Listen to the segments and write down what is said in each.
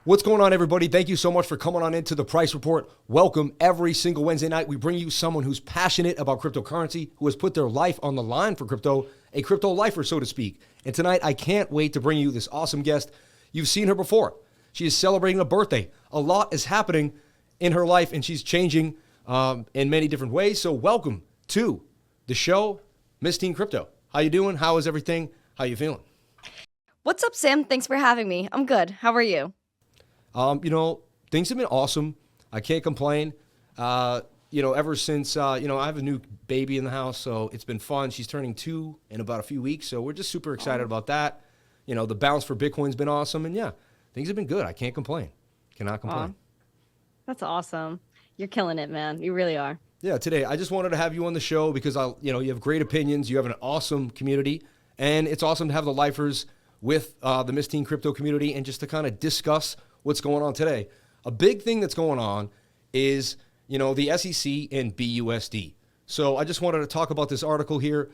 What's going on, everybody? Thank you so much for coming on into the Price Report. Welcome. Every single Wednesday night, we bring you someone who's passionate about cryptocurrency, who has put their life on the line for crypto, a crypto lifer, so to speak. And tonight, I can't wait to bring you this awesome guest. You've seen her before. She is celebrating a birthday. A lot is happening in her life, and she's changing in many different ways. So welcome to the show, Miss Teen Crypto. How you doing? How is everything? How you feeling? What's up, Sam? Thanks for having me. I'm good. How are you? Things have been awesome. I can't complain. Ever since, I have a new baby in the house, so it's been fun. She's turning 2 in about a few weeks, so we're just super excited about that. The bounce for Bitcoin's been awesome, and yeah, things have been good. I can't complain. Cannot complain. That's awesome. You're killing it, man. You really are. Yeah, today I just wanted to have you on the show because you have great opinions. You have an awesome community, and it's awesome to have the lifers with the Miss Teen Crypto community and just to kind of discuss what's going on today. A big thing that's going on is, the SEC and BUSD. So I just wanted to talk about this article here.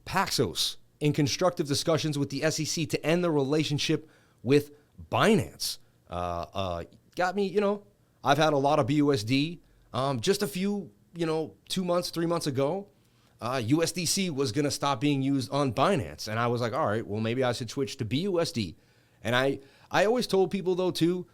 Paxos in constructive discussions with the SEC to end the relationship with Binance. Got me, I've had a lot of BUSD. Just a few, 2 months, 3 months ago, USDC was going to stop being used on Binance. And I was like, all right, well, maybe I should switch to BUSD. And I always told people, though, too,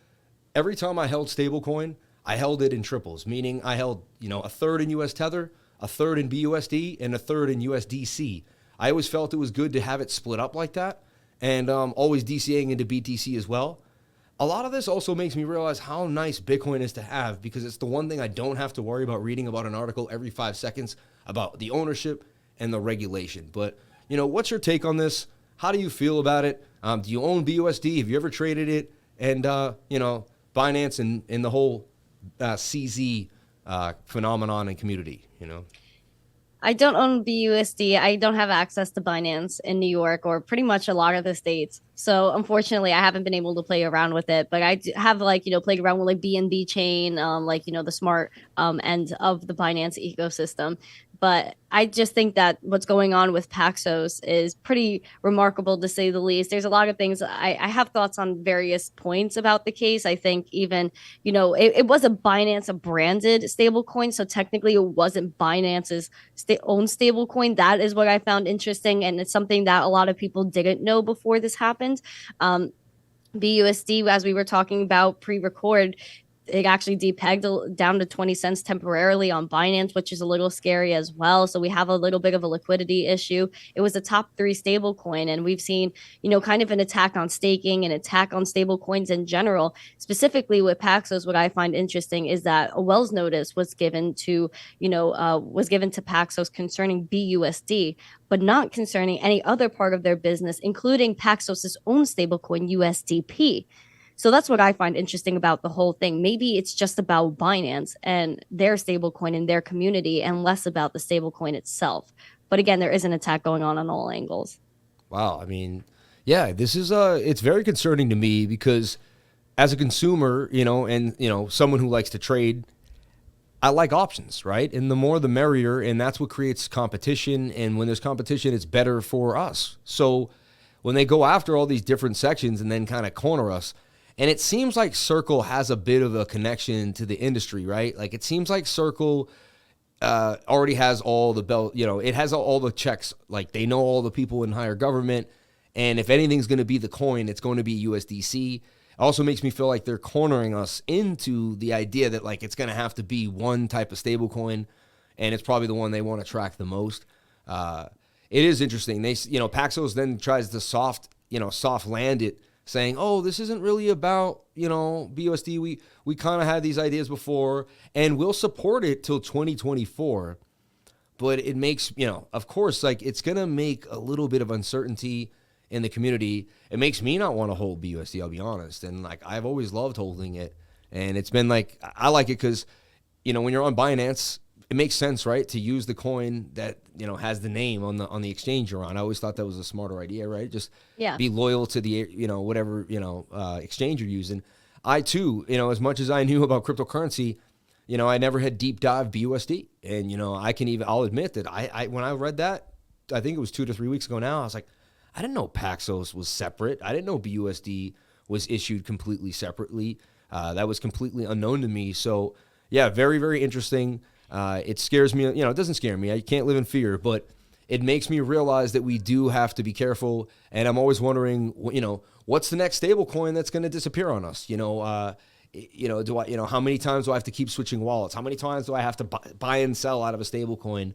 every time I held stablecoin, I held it in triples, meaning I held, a third in US Tether, a third in BUSD, and a third in USDC. I always felt it was good to have it split up like that, and always DCAing into BTC as well. A lot of this also makes me realize how nice Bitcoin is to have, because it's the one thing I don't have to worry about reading about an article every 5 seconds about the ownership and the regulation. But, what's your take on this? How do you feel about it? Do you own BUSD? Have you ever traded it? And, Binance and the whole CZ phenomenon and community, I don't own BUSD. I don't have access to Binance in New York or pretty much a lot of the states. So unfortunately, I haven't been able to play around with it. But I have played around with BNB chain, the smart end of the Binance ecosystem. But I just think that what's going on with Paxos is pretty remarkable, to say the least. There's a lot of things. I have thoughts on various points about the case. I think even, it was a Binance, a branded stablecoin. So technically it wasn't Binance's own stablecoin. That is what I found interesting. And it's something that a lot of people didn't know before this happened. BUSD, as we were talking about pre-record, it actually depegged down to 20 cents temporarily on Binance, which is a little scary as well. So we have a little bit of a liquidity issue. It was a top 3 stable coin, and we've seen, kind of an attack on staking, an attack on stable coins in general. Specifically with Paxos, what I find interesting is that a Wells notice was given to, Paxos concerning BUSD, but not concerning any other part of their business, including Paxos' own stablecoin, USDP. So that's what I find interesting about the whole thing. Maybe it's just about Binance and their stablecoin and their community and less about the stablecoin itself. But again, there is an attack going on all angles. Wow. I mean, yeah, this is it's very concerning to me because as a consumer, and someone who likes to trade, I like options, right? And the more the merrier, and that's what creates competition. And when there's competition, it's better for us. So when they go after all these different sections and then kind of corner us, and it seems like Circle has a bit of a connection to the industry, right? Like it seems like Circle already has all the it has all the checks. Like they know all the people in higher government. And if anything's going to be the coin, it's going to be USDC. It also makes me feel like they're cornering us into the idea that like it's going to have to be one type of stable coin. And it's probably the one they want to track the most. It is interesting. They, Paxos then tries to soft land it, saying, oh, this isn't really about, BUSD. We kind of had these ideas before, and we'll support it till 2024. But it makes, of course, like it's going to make a little bit of uncertainty in the community. It makes me not want to hold BUSD, I'll be honest. And like I've always loved holding it. And it's been like, I like it because, when you're on Binance, it makes sense, right, to use the coin that has the name on the exchange you're on. I always thought that was a smarter idea, right? Just be loyal to the whatever exchange you're using. I too, as much as I knew about cryptocurrency, I never had deep dive BUSD, and I'll admit that I when I read that, I think it was 2 to 3 weeks ago now, I was like, I didn't know Paxos was separate. I didn't know BUSD was issued completely separately. That was completely unknown to me. So yeah, very, very interesting. It scares me. It doesn't scare me. I can't live in fear, but it makes me realize that we do have to be careful. And I'm always wondering, what's the next stable coin that's going to disappear on us? How many times do I have to keep switching wallets? How many times do I have to buy and sell out of a stable coin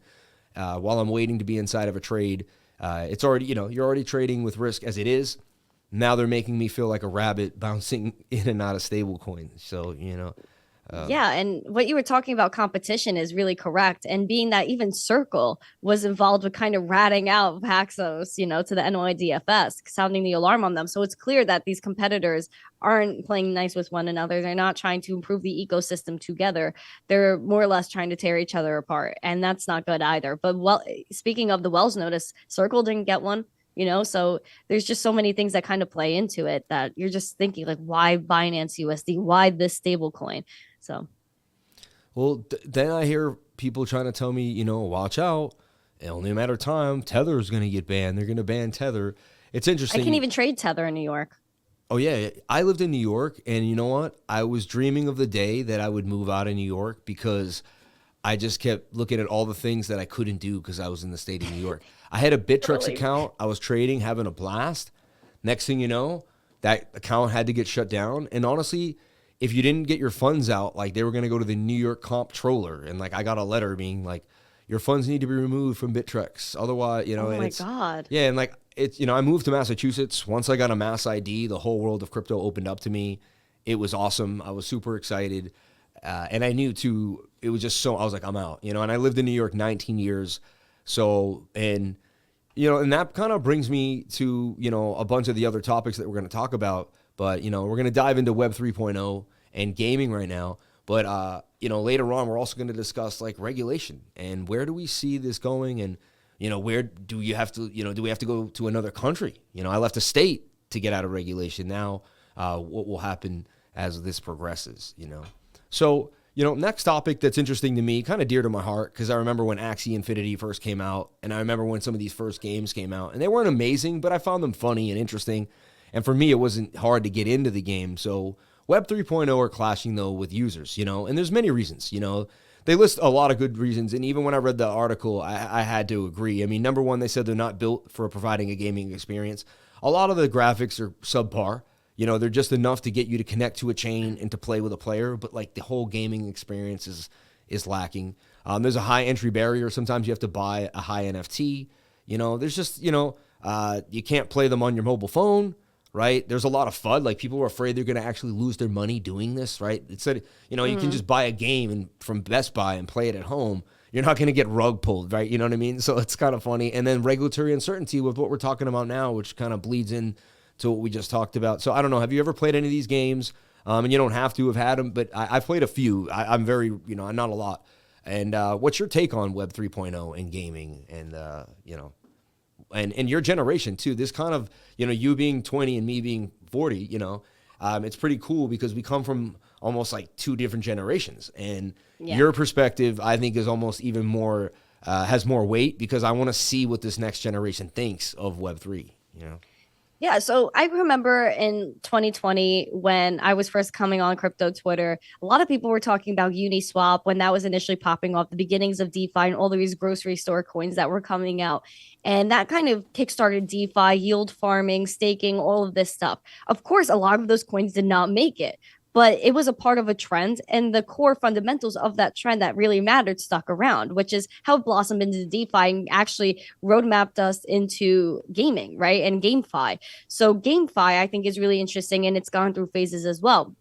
while I'm waiting to be inside of a trade? It's already, you're already trading with risk as it is. Now they're making me feel like a rabbit bouncing in and out of stable coins. So, yeah, and what you were talking about competition is really correct. And being that even Circle was involved with kind of ratting out Paxos, to the NYDFS, sounding the alarm on them. So it's clear that these competitors aren't playing nice with one another. They're not trying to improve the ecosystem together. They're more or less trying to tear each other apart. And that's not good either. But speaking of the Wells notice, Circle didn't get one. So there's just so many things that kind of play into it that you're just thinking like, why Binance USD? Why this stable coin? So, well, then I hear people trying to tell me, watch out. Only a matter of time. Tether is going to get banned. They're going to ban Tether. It's interesting. I can't even trade Tether in New York. Oh, yeah. I lived in New York, and you know what? I was dreaming of the day that I would move out of New York because I just kept looking at all the things that I couldn't do because I was in the state of New York. I had a Bittrex account. I was trading, having a blast. Next thing you know, that account had to get shut down. And honestly, if you didn't get your funds out, like they were going to go to the New York comptroller. And like I got a letter being like, your funds need to be removed from Bittrex. Otherwise, oh my God. Yeah. And like, I moved to Massachusetts. Once I got a Mass ID, the whole world of crypto opened up to me. It was awesome. I was super excited. And I knew too, it was just so, I was like, I'm out, and I lived in New York 19 years. So, and that kind of brings me to, a bunch of the other topics that we're going to talk about. But, we're going to dive into Web 3.0 and gaming right now. But, later on, we're also going to discuss like regulation and where do we see this going? And, where do you have to, do we have to go to another country? I left a state to get out of regulation. Now, what will happen as this progresses, So, next topic that's interesting to me, kind of dear to my heart, because I remember when Axie Infinity first came out, and I remember when some of these first games came out, and they weren't amazing, but I found them funny and interesting. And for me, it wasn't hard to get into the game. So Web 3.0 are clashing, though, with users, and there's many reasons, They list a lot of good reasons, and even when I read the article, I had to agree. I mean, number one, they said they're not built for providing a gaming experience. A lot of the graphics are subpar. They're just enough to get you to connect to a chain and to play with a player, but like the whole gaming experience is lacking. There's a high entry barrier. Sometimes you have to buy a high NFT. There's just, you can't play them on your mobile phone, right? There's a lot of FUD. Like people are afraid they're going to actually lose their money doing this, right? Instead, you can just buy a game from Best Buy and play it at home. You're not going to get rug pulled, right? You know what I mean? So it's kind of funny. And then regulatory uncertainty with what we're talking about now, which kind of bleeds in to what we just talked about. So I don't know. Have you ever played any of these games? And you don't have to have had them, but I've played a few. I'm very, not a lot. And what's your take on Web 3.0 and gaming and, and your generation too? This kind of, you being 20 and me being 40, it's pretty cool because we come from almost like two different generations. And your perspective, I think, is almost even more, has more weight because I want to see what this next generation thinks of Web 3, Yeah, so I remember in 2020 when I was first coming on crypto Twitter, a lot of people were talking about Uniswap when that was initially popping off, the beginnings of DeFi and all of these grocery store coins that were coming out. And that kind of kickstarted DeFi, yield farming, staking, all of this stuff. Of course, a lot of those coins did not make it, but it was a part of a trend, and the core fundamentals of that trend that really mattered stuck around, which is how it blossomed into DeFi and actually roadmapped us into gaming, right? And GameFi. So GameFi, I think, is really interesting, and it's gone through phases as well.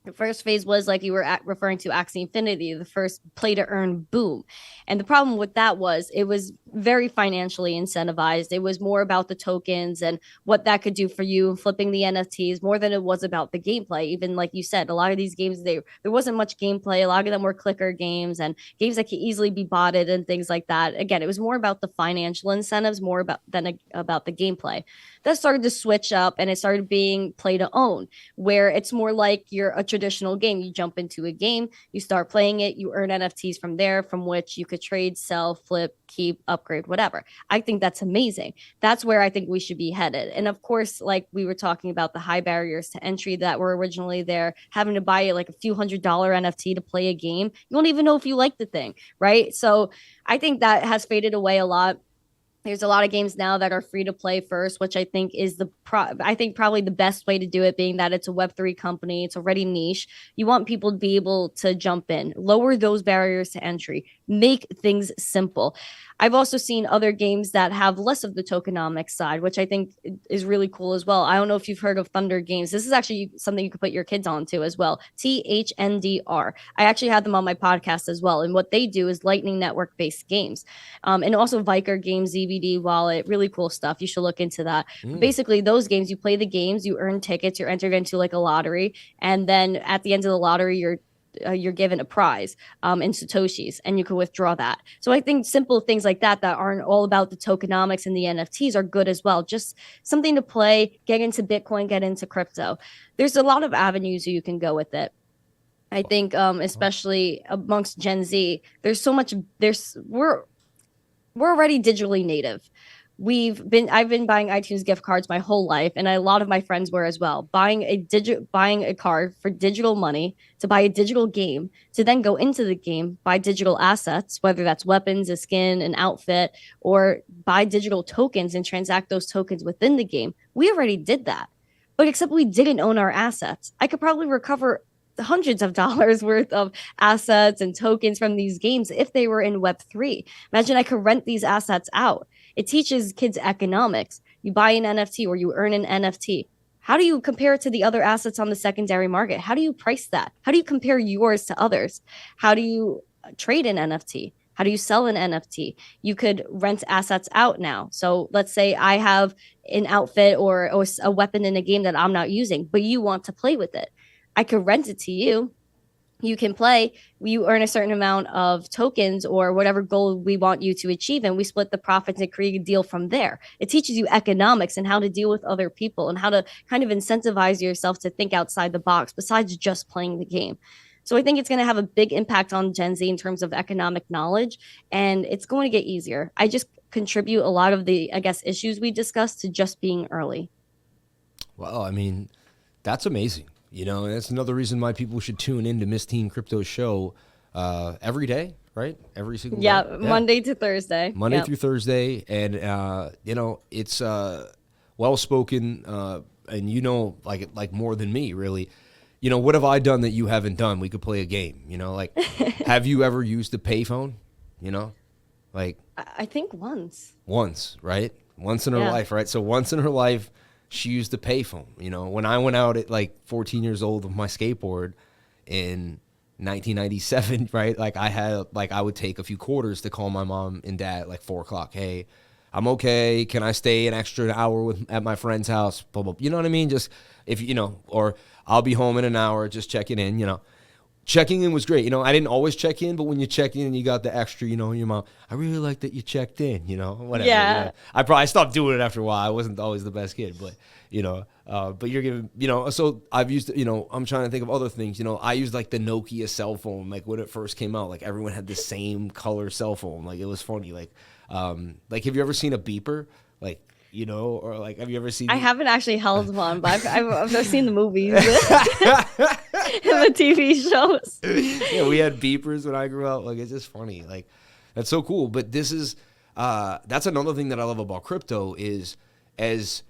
The first phase was like you were referring to Axie Infinity, the first play to earn boom. And the problem with that was it was very financially incentivized. It was more about the tokens and what that could do for you, flipping the NFTs more than it was about the gameplay. Even like you said, a lot of these games, there wasn't much gameplay. A lot of them were clicker games and games that could easily be botted and things like that. Again, it was more about the financial incentives more about the gameplay. That started to switch up and it started being play to own, where it's more like you're a traditional traditional game. You jump into a game, you start playing it, you earn NFTs from there, from which you could trade, sell, flip, keep, upgrade, whatever. I think that's amazing. That's where I think we should be headed. And of course, like we were talking about the high barriers to entry that were originally there, having to buy like a few $100 NFT to play a game. You don't even know if you like the thing, right? So I think that has faded away a lot. There's a lot of games now that are free to play first, which I think is I think probably the best way to do it, being that it's a Web3 company. It's already niche. You want people to be able to jump in, lower those barriers to entry, make things simple. I've also seen other games that have less of the tokenomics side, which I think is really cool as well. I don't know if you've heard of Thunder Games. This is actually something you could put your kids onto as well. THNDR. I actually had them on my podcast as well. And what they do is Lightning Network based games. And also Viker Games, ZBD Wallet, really cool stuff. You should look into that. Basically, those games, you play the games, you earn tickets, you're entered into like a lottery. And then at the end of the lottery, you're given a prize in Satoshis, and you can withdraw that. So I think simple things like that aren't all about the tokenomics and the NFTs are good as well. Just something to play, get into Bitcoin, get into crypto. There's a lot of avenues you can go with it. I think especially amongst Gen Z, we're already digitally native. I've been buying iTunes gift cards my whole life, and a lot of my friends were as well. Buying a card for digital money to buy a digital game, to then go into the game, buy digital assets, whether that's weapons, a skin, an outfit, or buy digital tokens and transact those tokens within the game. We already did that, but except we didn't own our assets. I could probably recover hundreds of dollars worth of assets and tokens from these games if they were in Web3. Imagine I could rent these assets out. It teaches kids economics. You buy an NFT or you earn an NFT. How do you compare it to the other assets on the secondary market? How do you price that? How do you compare yours to others? How do you trade an NFT? How do you sell an NFT? You could rent assets out now. So let's say I have an outfit or a weapon in a game that I'm not using, but you want to play with it. I could rent it to you. You can play, you earn a certain amount of tokens or whatever goal we want you to achieve, and we split the profits and create a deal from there. It teaches you economics and how to deal with other people and how to kind of incentivize yourself to think outside the box besides just playing the game. So I think it's going to have a big impact on Gen Z in terms of economic knowledge, and it's going to get easier. I just contribute a lot of the, I guess, issues we discussed to just being early. Well, I mean, that's amazing. You know, and that's another reason why people should tune into Miss Teen Crypto's show every day, right? Every single day. Yeah, Monday to Thursday. Monday through Thursday. And, you know, it's well-spoken and, you know, like more than me, really. You know, what have I done that you haven't done? We could play a game, you know? Like, have you ever used a payphone? You know? Like. I think once. Once, right? Once in her life, right? So once in her life, she used a payphone. You know, when I went out at like 14 years old with my skateboard in 1997, right? Like I would take a few quarters to call my mom and dad at like 4 o'clock. Hey, I'm okay. Can I stay an extra hour at my friend's house? Blah, blah. You know what I mean? Just if you know, or I'll be home in an hour, just checking in, you know. Checking in was great. You know, I didn't always check in, but when you check in and you got the extra, you know, your mom, I really like that you checked in, you know, whatever. Yeah. You know. I stopped doing it after a while. I wasn't always the best kid, but, you know, but you're giving, you know, so I've used, you know, I'm trying to think of other things. You know, I used like the Nokia cell phone, like when it first came out, like everyone had the same color cell phone. Like it was funny. Like have you ever seen a beeper? Like, you know, or like, have you ever seen? I haven't actually held one, but I've seen the movies and the TV shows. Yeah, we had beepers when I grew up. Like, it's just funny. Like, that's so cool. But this is, that's another thing that I love about crypto is as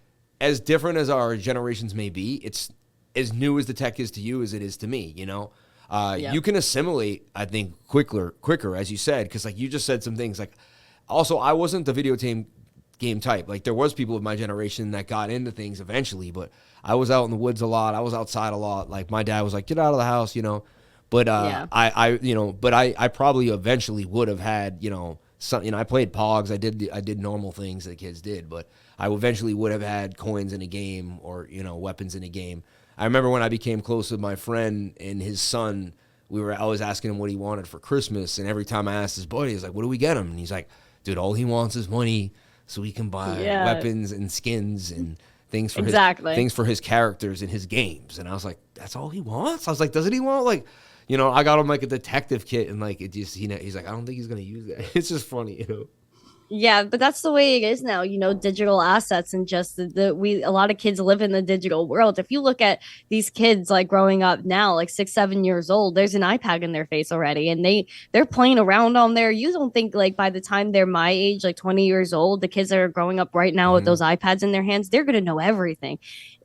different as our generations may be, it's as new as the tech is to you as it is to me, you know? You can assimilate, I think, quicker, as you said, because like you just said some things. Like, also, I wasn't the video game type. Like there was people of my generation that got into things eventually, but I was out in the woods a lot. I was outside a lot. Like my dad was like, get out of the house, you know, but, I probably eventually would have had, you know, some, you know, I played Pogs. I did normal things that kids did, but I eventually would have had coins in a game or, you know, weapons in a game. I remember when I became close with my friend and his son, I was asking him what he wanted for Christmas. And every time I asked his buddy, he's like, what do we get him? And he's like, dude, all he wants is money so he can buy weapons and skins and things for Exactly. things for his characters in his games. And I was like, that's all he wants? I was like, doesn't he want like, you know, I got him like a detective kit and like it just, you know, he's like, I don't think he's gonna use that. It's just funny, you know. Yeah, but that's the way it is now, you know, digital assets and just a lot of kids live in the digital world. If you look at these kids like growing up now, like 6, 7 years old, there's an iPad in their face already and they're playing around on there. You don't think like by the time they're my age, like 20 years old, the kids that are growing up right now with those iPads in their hands, they're gonna know everything.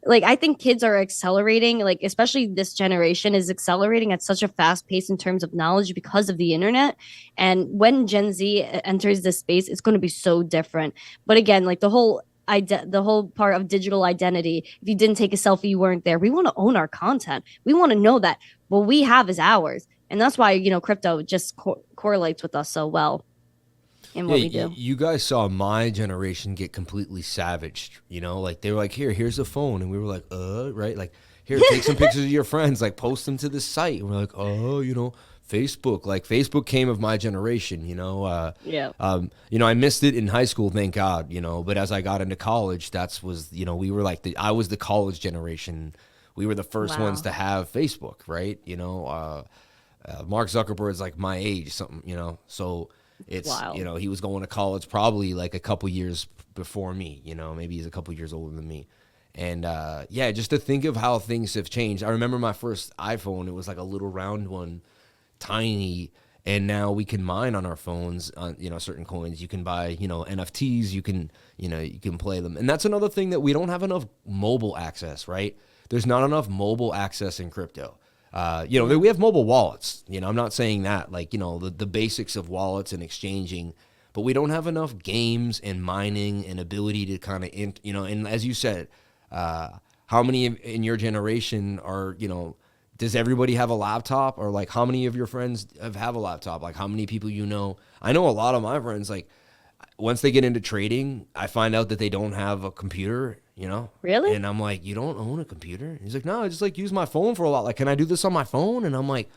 Like I think kids are accelerating, like especially this generation is accelerating at such a fast pace in terms of knowledge because of the internet. And when Gen Z enters this space, it's going to be so different. But again, like the whole part of digital identity, if you didn't take a selfie, you weren't there. We want to own our content. We want to know that what we have is ours. And that's why, you know, crypto just correlates with us so well in what we do. You guys saw my generation get completely savaged, you know, like they were like, here's a phone. And we were like, right. Like, here, take some pictures of your friends, like post them to this site. And we're like, oh, you know, Facebook, like Facebook came of my generation, you know, you know, I missed it in high school, thank God, you know, but as I got into college, you know, we were like I was the college generation. We were the first ones to have Facebook, right? You know, Mark Zuckerberg's like my age, something, you know, so it's wild. You know, he was going to college probably like a couple years before me, you know, maybe he's a couple years older than me. And yeah, just to think of how things have changed. I remember my first iPhone, it was like a little round one, tiny, and now we can mine on our phones on, you know, certain coins. You can buy, you know, NFTs, you can play them. And that's another thing that we don't have enough mobile access, right? There's not enough mobile access in crypto. You know, we have mobile wallets. You know, I'm not saying that, like, you know, the basics of wallets and exchanging, but we don't have enough games and mining and ability to kind of, you know, and as you said, how many in your generation are, you know, does everybody have a laptop, or like how many of your friends have a laptop? Like how many people, you know, I know a lot of my friends, like once they get into trading, I find out that they don't have a computer, you know? Really? And I'm like, you don't own a computer? He's like, no, I just like use my phone for a lot. Like, can I do this on my phone? And I'm like,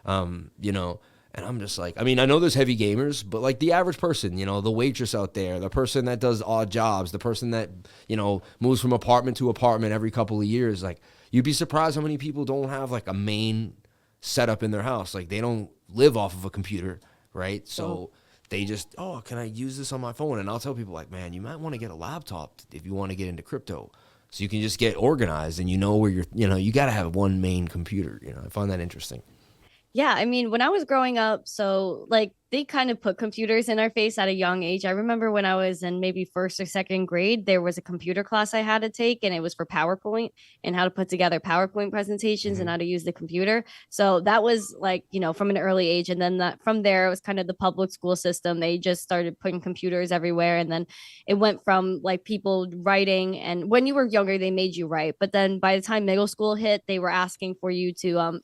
you know, and I'm just like, I mean, I know there's heavy gamers, but like the average person, you know, the waitress out there, the person that does odd jobs, the person that, you know, moves from apartment to apartment every couple of years, like you'd be surprised how many people don't have like a main setup in their house. Like they don't live off of a computer, right? So they just, can I use this on my phone? And I'll tell people like, man, you might want to get a laptop if you want to get into crypto. So you can just get organized and you know where you know, you got to have one main computer. You know, I find that interesting. Yeah, I mean, when I was growing up, so like they kind of put computers in our face at a young age. I remember when I was in maybe first or second grade, there was a computer class I had to take, and it was for PowerPoint and how to put together PowerPoint presentations and how to use the computer. So that was like, you know, from an early age. And then from there, it was kind of the public school system. They just started putting computers everywhere. And then it went from like people writing. And when you were younger, they made you write. But then by the time middle school hit, they were asking for you to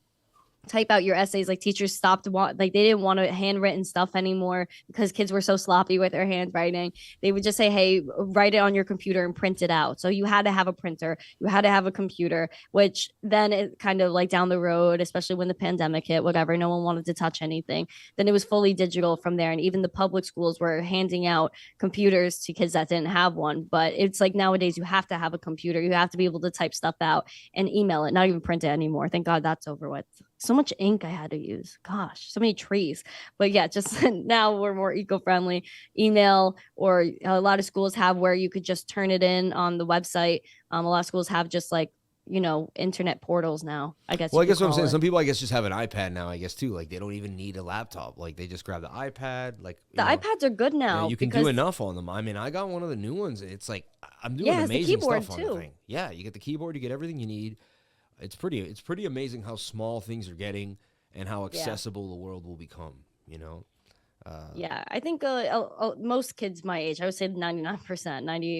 type out your essays. Like teachers stopped they didn't want handwritten stuff anymore because kids were so sloppy with their handwriting. They would just say, hey, write it on your computer and print it out. So you had to have a printer, you had to have a computer, which then it kind of like down the road, especially when the pandemic hit, whatever, no one wanted to touch anything, then it was fully digital from there. And even the public schools were handing out computers to kids that didn't have one. But it's like nowadays you have to have a computer, you have to be able to type stuff out and email it, not even print it anymore. Thank God that's over with. So much ink I had to use. Gosh, so many trees. But yeah, just now we're more eco-friendly. Email, or a lot of schools have where you could just turn it in on the website. A lot of schools have just like, you know, internet portals now, I guess. Well, I guess what I'm saying, some people, I guess, just have an iPad now, I guess, too. Like, they don't even need a laptop. Like, they just grab the iPad. Like, the iPads are good now. You know, you can do enough on them. I mean, I got one of the new ones. It's like, I'm doing amazing stuff on the thing. Yeah, you get the keyboard, you get everything you need. It's pretty amazing how small things are getting and how accessible the world will become, you know? Yeah, I think most kids my age, I would say 99%,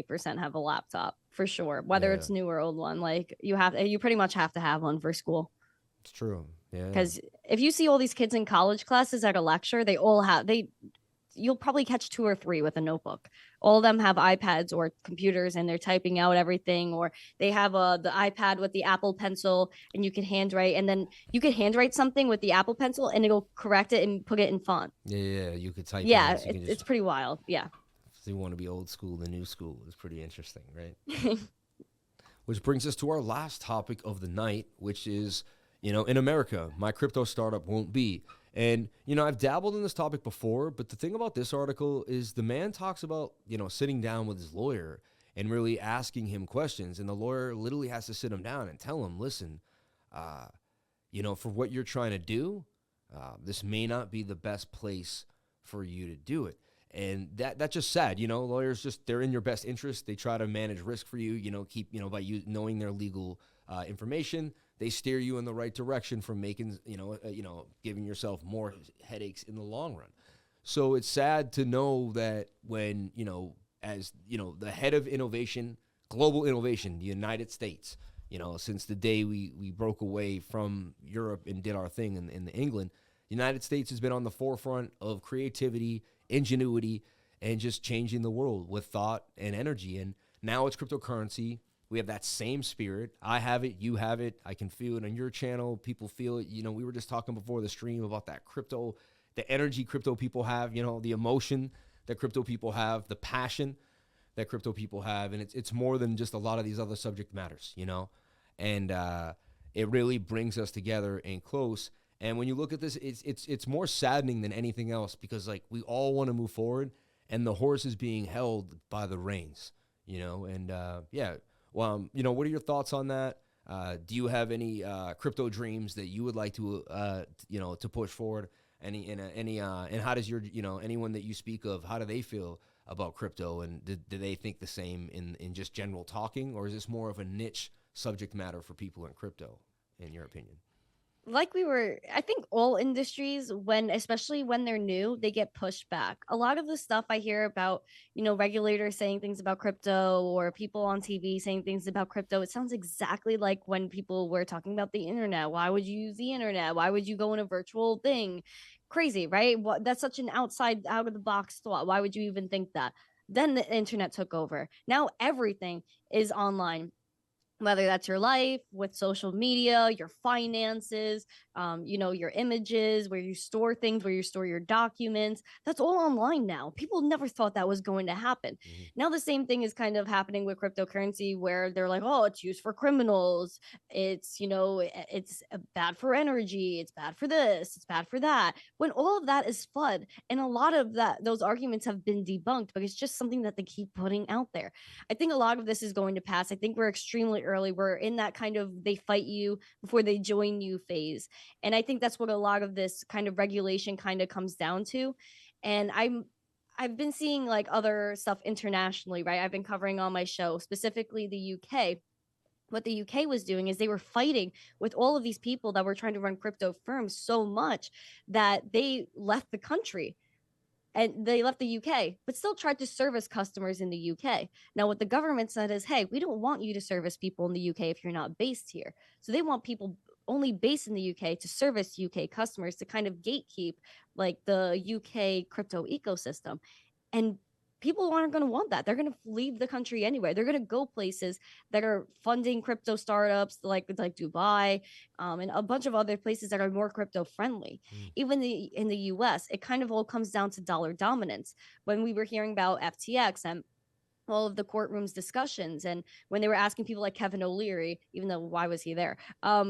98% have a laptop for sure, whether it's new or old one. Like you pretty much have to have one for school. It's true. Yeah. Because if you see all these kids in college classes at a lecture, you'll probably catch 2 or 3 with a notebook. All of them have iPads or computers and they're typing out everything, or they have the iPad with the Apple Pencil and you can handwrite, and then you could handwrite something with the Apple Pencil and it'll correct it and put it in font. Yeah, you could type. Yeah, it's pretty wild. Yeah. So you want to be old school, the new school is pretty interesting, right? Which brings us to our last topic of the night, which is, in America, my crypto startup won't be. And, I've dabbled in this topic before, but the thing about this article is the man talks about, sitting down with his lawyer and really asking him questions. And the lawyer literally has to sit him down and tell him, listen, for what you're trying to do, this may not be the best place for you to do it. And that's just sad. Lawyers they're in your best interest. They try to manage risk for you, keep, by you knowing their legal information, they steer you in the right direction from making, giving yourself more headaches in the long run. So it's sad to know that when, as, the head of innovation, global innovation, the United States, since the day we broke away from Europe and did our thing in England, the United States has been on the forefront of creativity, ingenuity, and just changing the world with thought and energy. And now it's cryptocurrency. We have that same spirit. I have it. You have it. I can feel it on your channel. People feel it. We were just talking before the stream about that crypto, the energy crypto people have, the emotion that crypto people have, the passion that crypto people have. And it's more than just a lot of these other subject matters, and it really brings us together and close. And when you look at this, it's more saddening than anything else because we all want to move forward and the horse is being held by the reins, and Well, what are your thoughts on that? Do you have any crypto dreams that you would like to, to push forward? And how does your, anyone that you speak of, how do they feel about crypto? And do they think the same in just general talking, or is this more of a niche subject matter for people in crypto, in your opinion? I think all industries, especially when they're new, they get pushed back. A lot of the stuff I hear about, regulators saying things about crypto or people on TV saying things about crypto, it sounds exactly like when people were talking about the internet. Why would you use the internet? Why would you go in a virtual thing? Crazy, right? That's such an out of the box thought. Why would you even think that? Then the internet took over. Now everything is online, whether that's your life with social media, your finances, your images, where you store things, where you store your documents. That's all online now. People never thought that was going to happen. Mm-hmm. Now the same thing is kind of happening with cryptocurrency, where they're like, oh, it's used for criminals. It's, it's bad for energy. It's bad for this. It's bad for that. When all of that is FUD. And a lot of those arguments have been debunked, but it's just something that they keep putting out there. I think a lot of this is going to pass. I think we're extremely early. We're in that kind of they fight you before they join you phase. And I think that's what a lot of this kind of regulation kind of comes down to. And I've been seeing other stuff internationally, right? I've been covering on my show, specifically the UK. What the UK was doing is they were fighting with all of these people that were trying to run crypto firms so much that they left the country. And they left the UK, but still tried to service customers in the UK. Now, what the government said is, hey, we don't want you to service people in the UK if you're not based here. So they want people only based in the UK to service UK customers, to kind of gatekeep the UK crypto ecosystem. And people aren't going to want that. They're going to leave the country anyway. They're going to go places that are funding crypto startups like Dubai, and a bunch of other places that are more crypto friendly. Even in the US, it kind of all comes down to dollar dominance. When we were hearing about FTX and all of the courtrooms discussions, and when they were asking people like Kevin O'Leary, even though why was he there,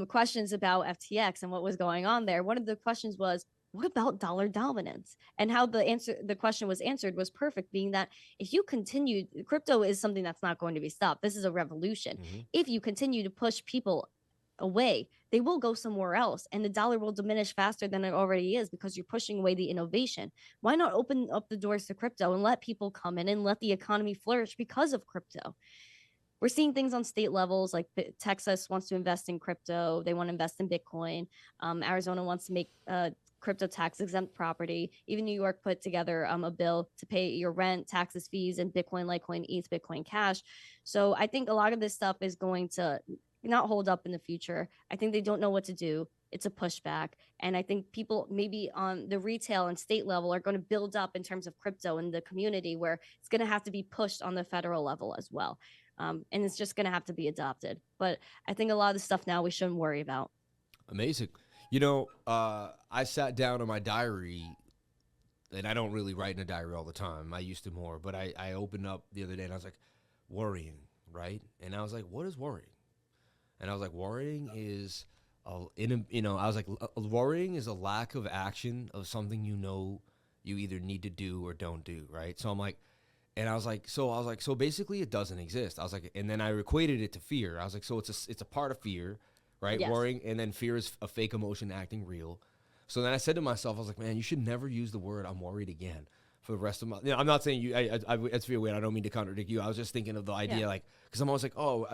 questions about FTX and what was going on there, one of the questions was, what about dollar dominance? And how the question was answered was perfect, being that if you continue, crypto is something that's not going to be stopped. This is a revolution. Mm-hmm. If you continue to push people away, they will go somewhere else, and the dollar will diminish faster than it already is because you're pushing away the innovation. Why not open up the doors to crypto and let people come in and let the economy flourish because of crypto? We're seeing things on state levels, like Texas wants to invest in crypto. They want to invest in Bitcoin. Arizona wants to make crypto tax exempt property. Even New York put together a bill to pay your rent, taxes, fees, and Bitcoin, Litecoin, ETH, Bitcoin Cash. So I think a lot of this stuff is going to not hold up in the future. I think they don't know what to do. It's a pushback. And I think people maybe on the retail and state level are going to build up in terms of crypto in the community, where it's going to have to be pushed on the federal level as well. And it's just going to have to be adopted. But I think a lot of the stuff now we shouldn't worry about. Amazing. I sat down in my diary, and I don't really write in a diary all the time. I used to more, but I opened up the other day and I was like, worrying, right? And I was like, what is worrying? And I was like, worrying is, worrying is a lack of action of something you either need to do or don't do, right? So I'm like, and I was like, so basically it doesn't exist. I was like, and then I equated it to fear. I was like, so it's a part of fear, right? Yes. Worrying, and then fear is a fake emotion acting real. So then I said to myself, I was like, man, you should never use the word "I'm worried" again for the rest of my. I'm not saying you. It's weird. I don't mean to contradict you. I was just thinking of the idea, like, because I'm always like, oh,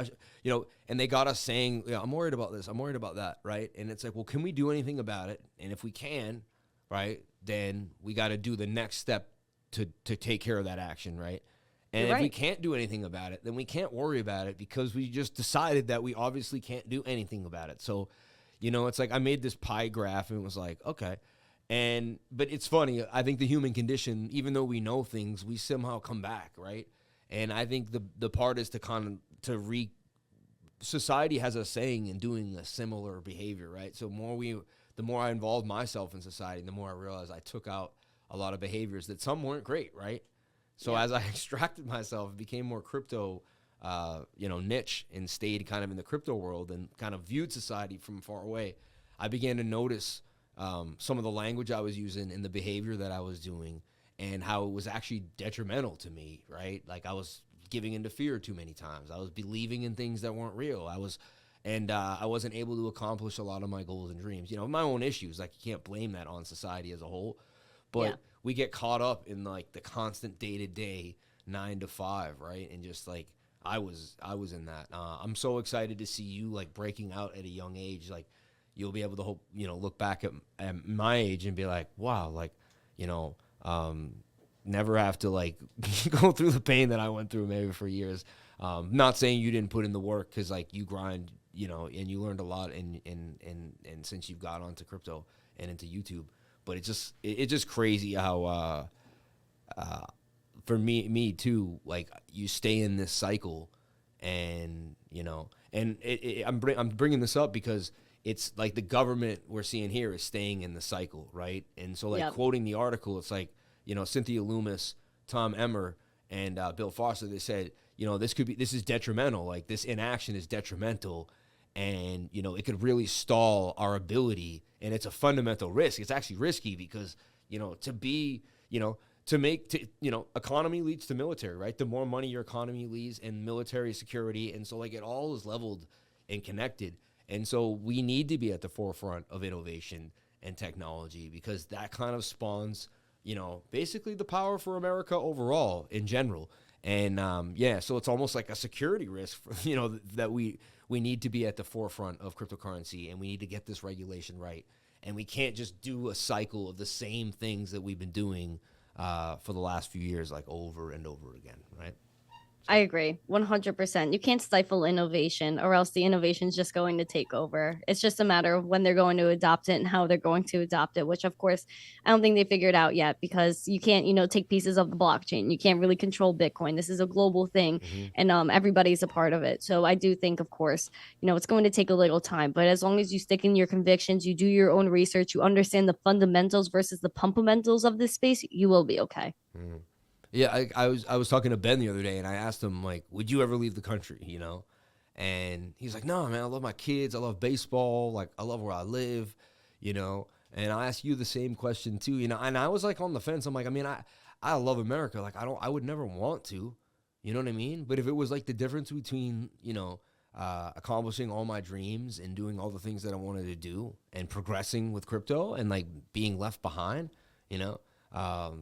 and they got us saying, yeah, I'm worried about this, I'm worried about that, right? And it's like, well, can we do anything about it? And if we can, right, then we got to do the next step to take care of that action, right? And if we can't do anything about it, then we can't worry about it because we just decided that we obviously can't do anything about it. So, it's like I made this pie graph and it was like, okay. But it's funny. I think the human condition, even though we know things, we somehow come back, right? And I think the part is society has a saying in doing a similar behavior, right? So the more I involved myself in society, the more I realized I took out a lot of behaviors that some weren't great, right? So as I extracted myself, became more crypto, niche, and stayed kind of in the crypto world and kind of viewed society from far away, I began to notice some of the language I was using and the behavior that I was doing and how it was actually detrimental to me, right? Like I was giving into fear too many times. I was believing in things that weren't real. I wasn't able to accomplish a lot of my goals and dreams. My own issues. Like you can't blame that on society as a whole, but we get caught up in like the constant day-to-day 9 to 5, right? And just like I was in that. I'm so excited to see you like breaking out at a young age. Like you'll be able to look back at my age and be like, wow, like never have to like go through the pain that I went through maybe for years. Not saying you didn't put in the work, because like you grind, and you learned a lot and since you've got onto crypto and into YouTube. But it's just crazy how for me too, like you stay in this cycle, and I'm bringing this up because it's like the government we're seeing here is staying in the cycle, right? And so like quoting the article, it's like Cynthia Loomis, Tom Emmer, and Bill Foster. They said this is detrimental. Like this inaction is detrimental. And, it could really stall our ability, and it's a fundamental risk. It's actually risky because, economy leads to military, right? The more money your economy leads and military security. And so like it all is leveled and connected. And so we need to be at the forefront of innovation and technology because that kind of spawns, basically the power for America overall in general. And so it's almost like a security risk, that we need to be at the forefront of cryptocurrency, and we need to get this regulation right. And we can't just do a cycle of the same things that we've been doing for the last few years, like over and over again, right? I agree 100%. You can't stifle innovation, or else the innovation is just going to take over. It's just a matter of when they're going to adopt it and how they're going to adopt it, which of course I don't think they figured out yet, because you can't, take pieces of the blockchain. You can't really control Bitcoin. This is a global thing, and everybody's a part of it. So I do think, of course, it's going to take a little time, but as long as you stick in your convictions, you do your own research, you understand the fundamentals versus the pumpamentals of this space, you will be okay. Yeah, I was talking to Ben the other day, and I asked him, like, would you ever leave the country, And he's like, no, man, I love my kids. I love baseball. Like, I love where I live, And I asked you the same question, too, And I was, like, on the fence. I'm like, I mean, I love America. Like, I would never want to, you know what I mean? But if it was, like, the difference between, accomplishing all my dreams and doing all the things that I wanted to do and progressing with crypto and, like, being left behind,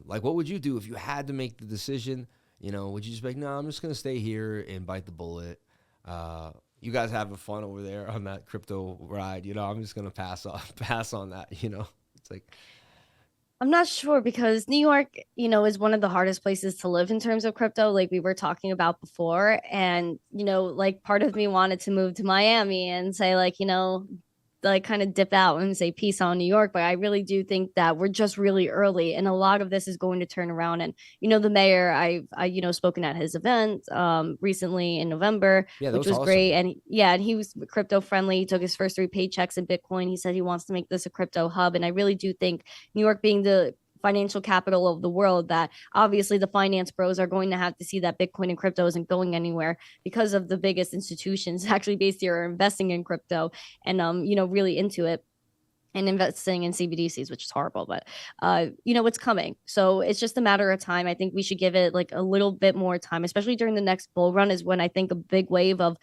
like, what would you do if you had to make the decision? Would you just be like, no, I'm just going to stay here and bite the bullet? You guys having fun over there on that crypto ride, I'm just going to pass on that, It's like, I'm not sure, because New York, is one of the hardest places to live in terms of crypto, like we were talking about before. And, like part of me wanted to move to Miami and say like, like kind of dip out and say peace on New York. But I really do think that we're just really early, and a lot of this is going to turn around. And, the mayor, I spoken at his event recently in November, which was awesome. Great. And and he was crypto friendly. He took his first 3 paychecks in Bitcoin. He said he wants to make this a crypto hub. And I really do think New York being the financial capital of the world, that obviously the finance bros are going to have to see that Bitcoin and crypto isn't going anywhere because of the biggest institutions actually based here are investing in crypto and really into it and investing in CBDCs, which is horrible, but it's coming. So it's just a matter of time. I think we should give it like a little bit more time, especially during the next bull run is when I think a big wave of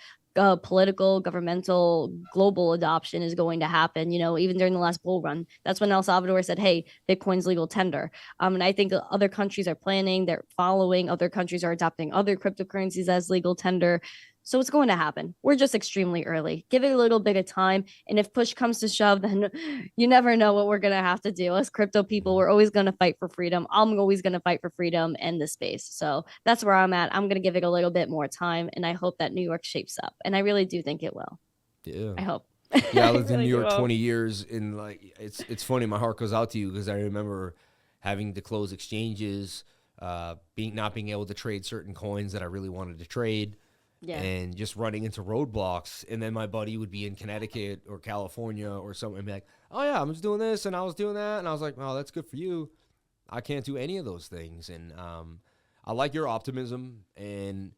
political, governmental, global adoption is going to happen. Even during the last bull run, that's when El Salvador said, "Hey, Bitcoin's legal tender." And I think other countries are planning, they're following. Other countries are adopting other cryptocurrencies as legal tender. So it's going to happen. We're just extremely early. Give it a little bit of time. And if push comes to shove, then you never know what we're going to have to do. As crypto people, we're always going to fight for freedom. I'm always going to fight for freedom in this space. So that's where I'm at. I'm going to give it a little bit more time. And I hope that New York shapes up. And I really do think it will. Yeah. I hope. Yeah, I lived in New York 20 years. And like, it's funny. My heart goes out to you because I remember having to close exchanges, not being able to trade certain coins that I really wanted to trade. Yeah. And just running into roadblocks. And then my buddy would be in Connecticut or California or something and be like, "Oh yeah, I'm just doing this and I was doing that." And I was like, "Well, that's good for you. I can't do any of those things." And I like your optimism. And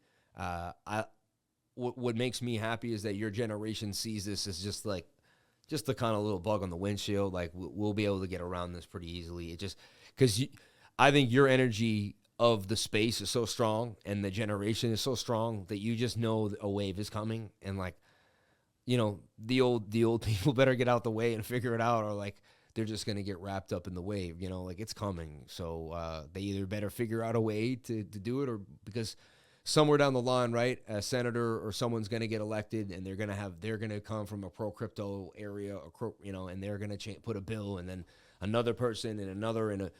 what makes me happy is that your generation sees this as just the kind of little bug on the windshield. Like we'll be able to get around this pretty easily. It just because I think your energy of the space is so strong and the generation is so strong that you just know a wave is coming. And like, the old people better get out the way and figure it out, or like they're just going to get wrapped up in the wave, like it's coming. So they either better figure out a way to do it, or because somewhere down the line, right, a senator or someone's going to get elected and they're going to come from a pro crypto area, or, and they're going to put a bill, and then another person and another, and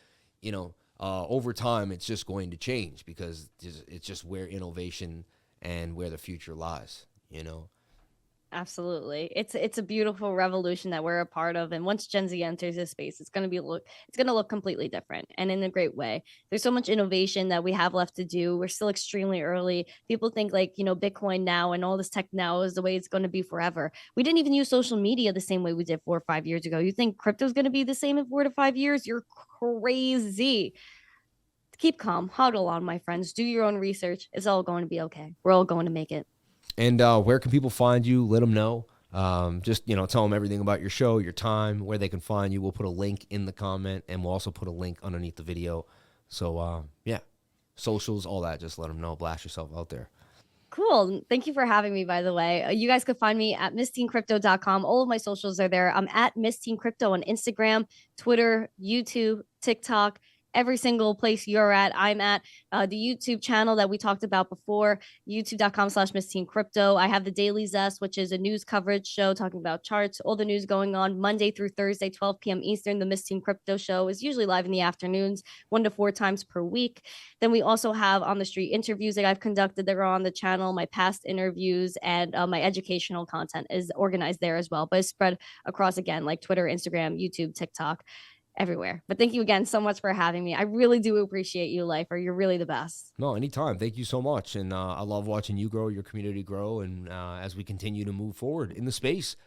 over time, it's just going to change because it's just where innovation and where the future lies, Absolutely. It's a beautiful revolution that we're a part of. And once Gen Z enters this space, it's going to look completely different and in a great way. There's so much innovation that we have left to do. We're still extremely early. People think like, Bitcoin now and all this tech now is the way it's going to be forever. We didn't even use social media the same way we did 4 or 5 years ago. You think crypto is going to be the same in 4 to 5 years? You're crazy. Keep calm, huddle on, my friends. Do your own research. It's all going to be okay. We're all going to make it. And where can people find you? Let them know. Just, tell them everything about your show, your time, where they can find you. We'll put a link in the comment, and we'll also put a link underneath the video. So, socials, all that. Just let them know. Blast yourself out there. Cool. Thank you for having me, by the way. You guys can find me at missteencrypto.com. All of my socials are there. I'm at missteencrypto on Instagram, Twitter, YouTube, TikTok. Every single place you're at, I'm at. The YouTube channel that we talked about before, youtube.com/missteencrypto. I have the Daily Zest, which is a news coverage show talking about charts, all the news going on Monday through Thursday, 12 p.m. Eastern. The Miss Teen Crypto show is usually live in the afternoons, 1 to 4 times per week. Then we also have on the street interviews that I've conducted that are on the channel, my past interviews, and my educational content is organized there as well, but it's spread across, again, like Twitter, Instagram, YouTube, TikTok, everywhere. But thank you again so much for having me. I really do appreciate you, Lifer. You're really the best. No, anytime. Thank you so much. And I love watching you grow, your community grow, and as we continue to move forward in the space.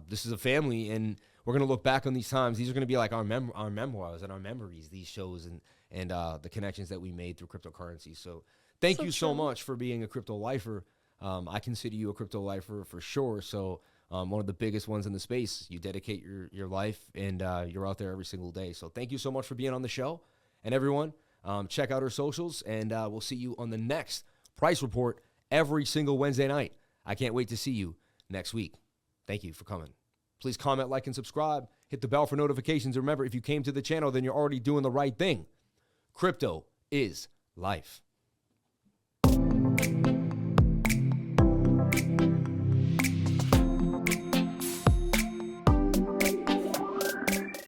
This is a family, and we're going to look back on these times. These are going to be like our memoirs and our memories, these shows and the connections that we made through cryptocurrency. So thank you so much for being a crypto lifer. I consider you a crypto lifer for sure. So one of the biggest ones in the space. You dedicate your life, and you're out there every single day. So thank you so much for being on the show. And everyone, check out our socials, and we'll see you on the next price report every single Wednesday night. I can't wait to see you next week. Thank you for coming. Please comment, like, and subscribe. Hit the bell for notifications. Remember, if you came to the channel, then you're already doing the right thing. Crypto is life.